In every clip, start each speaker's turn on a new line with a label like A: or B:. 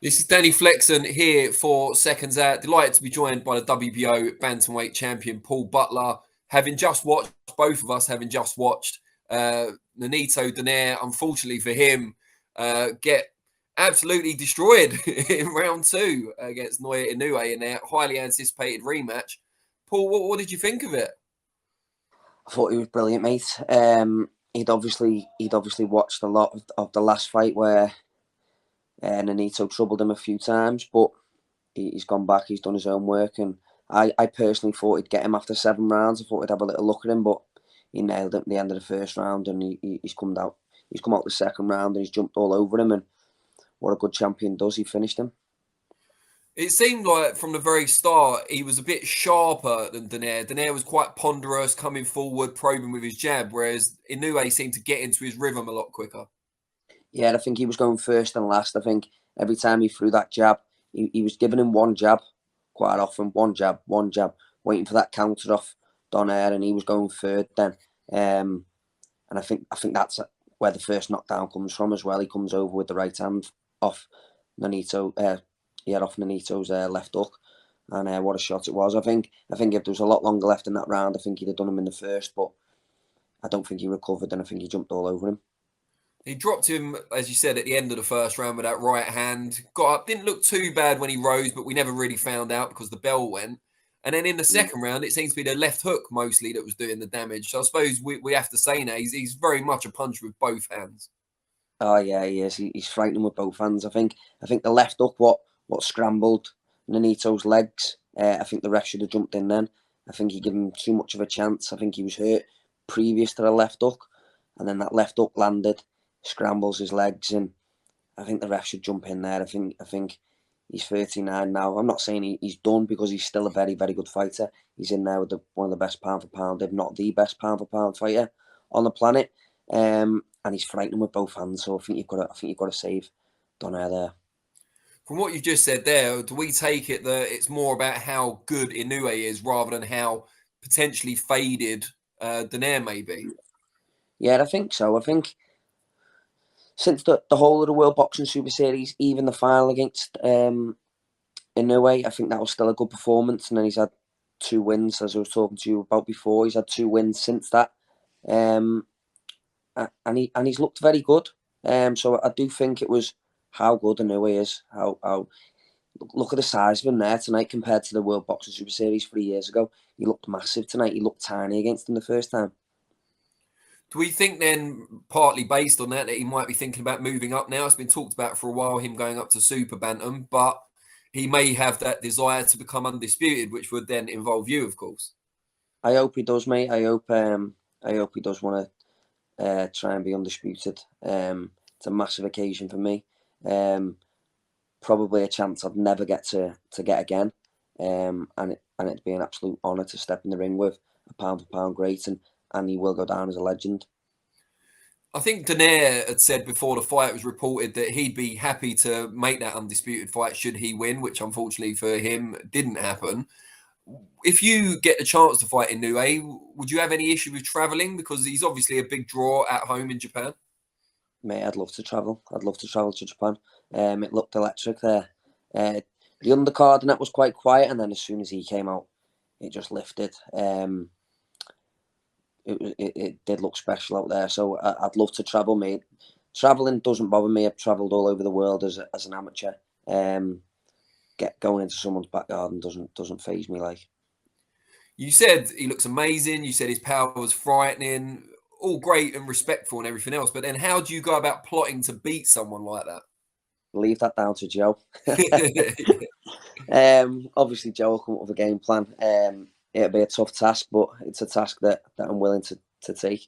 A: This is Danny Flexen here for Seconds Out. Delighted to be joined by the WBO bantamweight champion Paul Butler. Both of us having just watched Nonito Donaire, unfortunately for him, get absolutely destroyed in round two against NAOYA INOUE in their highly anticipated rematch. Paul, what did you think of it?
B: I thought he was brilliant, mate. He'd obviously watched a lot of the last fight where Nonito troubled him a few times, but he's gone back, he's done his own work, and I personally thought he'd get him after 7 rounds. I thought he'd have a little look at him, but he nailed it at the end of the first round, and he's come out the second round, and he's jumped all over him, and what a good champion does, he finished him.
A: It seemed like from the very start he was a bit sharper than Donaire. Donaire was quite ponderous, coming forward, probing with his jab, whereas Inoue seemed to get into his rhythm a lot quicker.
B: Yeah, I think he was going first and last. I think every time he threw that jab, he was giving him one jab quite often, one jab, waiting for that counter off Donaire, and he was going third then. And I think that's where the first knockdown comes from as well. He comes over with the right hand off Nonito, off Nonito's left hook, and what a shot it was. I think if there was a lot longer left in that round, I think he'd have done him in the first, but I don't think he recovered, and I think he jumped all over him.
A: He dropped him, as you said, at the end of the first round with that right hand. Got up, didn't look too bad when he rose, but we never really found out because the bell went. And then in the second round, it seems to be the left hook mostly that was doing the damage. So I suppose we have to say now he's very much a puncher with both hands.
B: Oh yeah, he is. He's frightening with both hands. I think the left hook what scrambled Nonito's legs. I think the ref should have jumped in then. I think he gave him too much of a chance. I think he was hurt previous to the left hook, and then that left hook landed, scrambles his legs, and I think the ref should jump in there. I think he's 39 now. I'm not saying he's done, because he's still a very, very good fighter. He's in there with one of the best pound for pound, if not the best pound for pound fighter on the planet. And he's frightening with both hands. So I think you've got to save Donaire there.
A: From what you just said there, do we take it that it's more about how good Inoue is rather than how potentially faded Donaire may be?
B: Yeah, I think so. I think since the whole of the World Boxing Super Series, even the final against Inoue, I think that was still a good performance. And then he's had 2 wins, as I was talking to you about before. He's had 2 wins since that, and he's looked very good. So I do think it was how good Inoue is. How look at the size of him there tonight compared to the World Boxing Super Series 3 years ago. He looked massive tonight. He looked tiny against him the first time.
A: Do we think then, partly based on that he might be thinking about moving up now? It's been talked about for a while, him going up to Super Bantam, but he may have that desire to become undisputed, which would then involve you, of course.
B: I hope he does, mate. I hope he does want to try and be undisputed. It's a massive occasion for me. Probably a chance I'd never get to get again. And it'd be an absolute honour to step in the ring with a pound for pound great, and he will go down as a legend.
A: I think Donaire had said before the fight was reported that he'd be happy to make that undisputed fight should he win, which unfortunately for him didn't happen. If you get the chance to fight Inoue, would you have any issue with travelling? Because he's obviously a big draw at home in Japan.
B: Mate, I'd love to travel. I'd love to travel to Japan. It looked electric there. The undercard and that was quite quiet, and then as soon as he came out, it just lifted. It did look special out there, so I'd love to travel, mate. Traveling doesn't bother me. I've travelled all over the world as an amateur. Going into someone's backyard and doesn't faze me. Like
A: you said, he looks amazing. You said his power was frightening. All great and respectful and everything else, but then how do you go about plotting to beat someone like that?
B: Leave that down to Joe. Obviously, Joe will come up with a game plan. It'll be a tough task, but it's a task that I'm willing to take.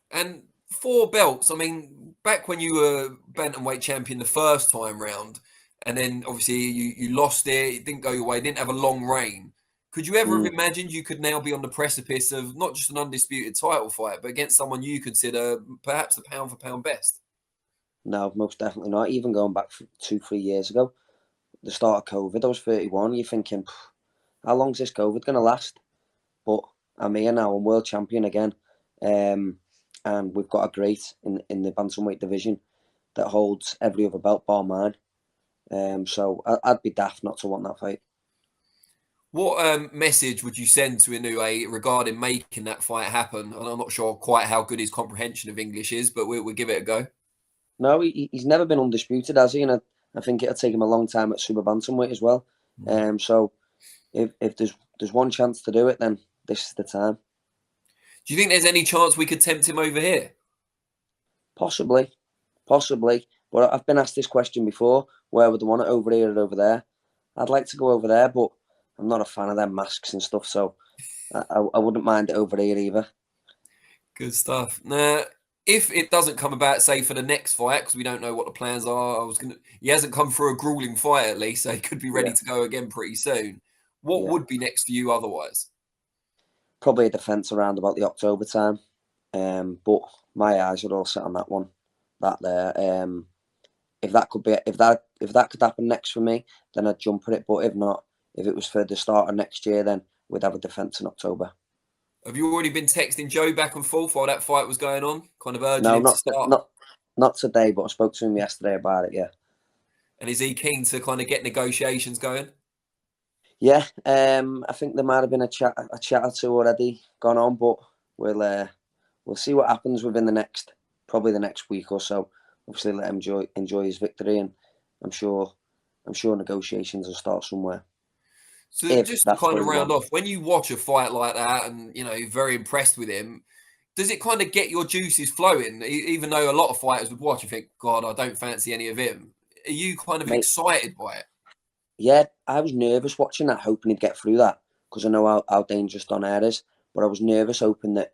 A: And 4 belts. I mean, back when you were bantamweight champion the first time round, and then obviously you lost it didn't go your way, didn't have a long reign. Could you ever have imagined you could now be on the precipice of not just an undisputed title fight, but against someone you consider perhaps the pound for pound best?
B: No, most definitely not. Even going back 2-3 years ago, the start of COVID, I was 31. You're thinking, how long's this COVID going to last? But I'm here now. I'm world champion again. And we've got a great in the bantamweight division that holds every other belt bar mine. So I'd be daft not to want that fight.
A: What message would you send to Inoue regarding making that fight happen? And I'm not sure quite how good his comprehension of English is, but we'll give it a go.
B: No, he's never been undisputed, has he? And I think it'll take him a long time at super bantamweight as well. So if there's one chance to do it, then this is the time.
A: Do you think there's any chance we could tempt him over here?
B: Possibly. But I've been asked this question before: where would they want it, over here or over there? I'd like to go over there, but I'm not a fan of them masks and stuff, so I wouldn't mind it over here either.
A: Good stuff. Now, if it doesn't come about, say for the next fight, because we don't know what the plans are, he hasn't come through a grueling fight at least, so he could be ready to go again pretty soon. What would be next for you otherwise?
B: Probably a defence around about the October time, but my eyes are all set on that one. That there, if that could happen next for me, then I'd jump at it. But if not, if it was for the start of next year, then we'd have a defence in October.
A: Have you already been texting Joe back and forth while that fight was going on, kind of urging him to start?
B: Not today, but I spoke to him yesterday about it. Yeah.
A: And is he keen to kind of get negotiations going?
B: Yeah, I think there might have been a chat or two already gone on, but we'll see what happens within probably the next week or so. Obviously, let him enjoy his victory, and I'm sure negotiations will start somewhere.
A: So just to kind of round off, when you watch a fight like that, and you're very impressed with him, does it kind of get your juices flowing? Even though a lot of fighters would watch and think, God, I don't fancy any of him. Are you kind of excited by it?
B: Yeah, I was nervous watching that, hoping he'd get through that, because I know how dangerous Donaire is. But I was nervous, hoping that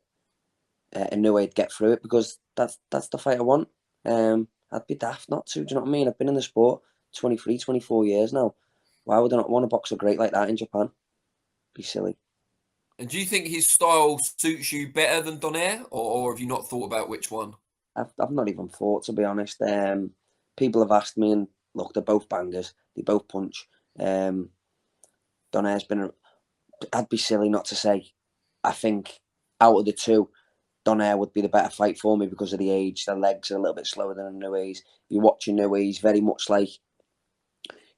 B: Inoue'd get through it, because that's the fight I want. I'd be daft not to. Do you know what I mean? I've been in the sport 23, 24 years now. Why would I not want to box a great like that in Japan? Be silly.
A: And do you think his style suits you better than Donaire, or have you not thought about which one?
B: I've not even thought, to be honest. People have asked me, and look, they're both bangers. They both punch. Donaire's been. I'd be silly not to say. I think out of the two, Donaire would be the better fight for me because of the age. The legs are a little bit slower than Inoue's. You're watching Inoue, he's very much like,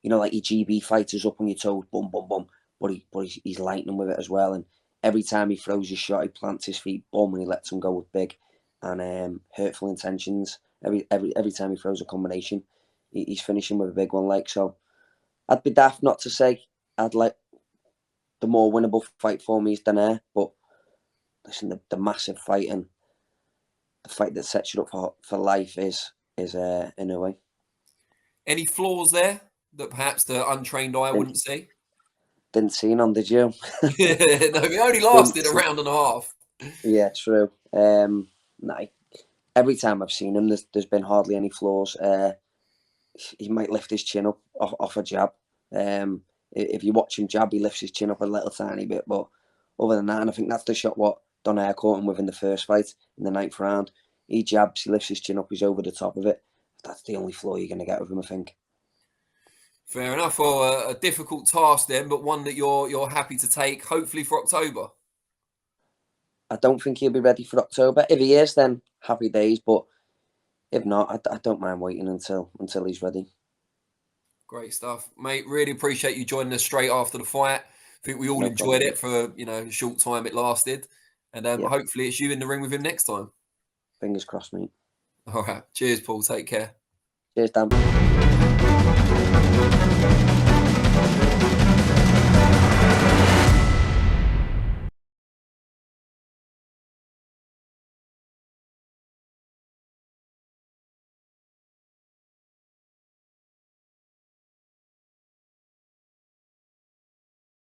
B: like your GB fighters up on your toes, boom, boom, boom. But he's lightning with it as well. And every time he throws his shot, he plants his feet, boom, and he lets them go with big and hurtful intentions. Every time he throws a combination, he's finishing with a big one. Like, so I'd be daft not to say I'd like the more winnable fight for me is Donaire, but listen, the massive fight and the fight that sets you up for life is Inoue.
A: Any flaws there that perhaps the untrained eye wouldn't see?
B: Didn't see none, did you?
A: No, it only lasted a round and a half.
B: Yeah, true. No, every time I've seen him, there's been hardly any flaws. He might lift his chin up off a jab. If you watch him jab, he lifts his chin up a little tiny bit. But other than that, and I think that's the shot what Donaire caught him with in the first fight in the 9th round. He jabs, he lifts his chin up, he's over the top of it. That's the only flaw you're going to get with him, I think.
A: Fair enough. Well, a difficult task then, but one that you're happy to take, hopefully for October.
B: I don't think he'll be ready for October. If he is, then happy days. But if not, I don't mind waiting until he's ready.
A: Great stuff, mate. Really appreciate you joining us straight after the fight. I think we all enjoyed it for a short time it lasted, and hopefully it's you in the ring with him next time.
B: Fingers crossed, mate.
A: All right. Cheers, Paul. Take care.
B: Cheers, Dan.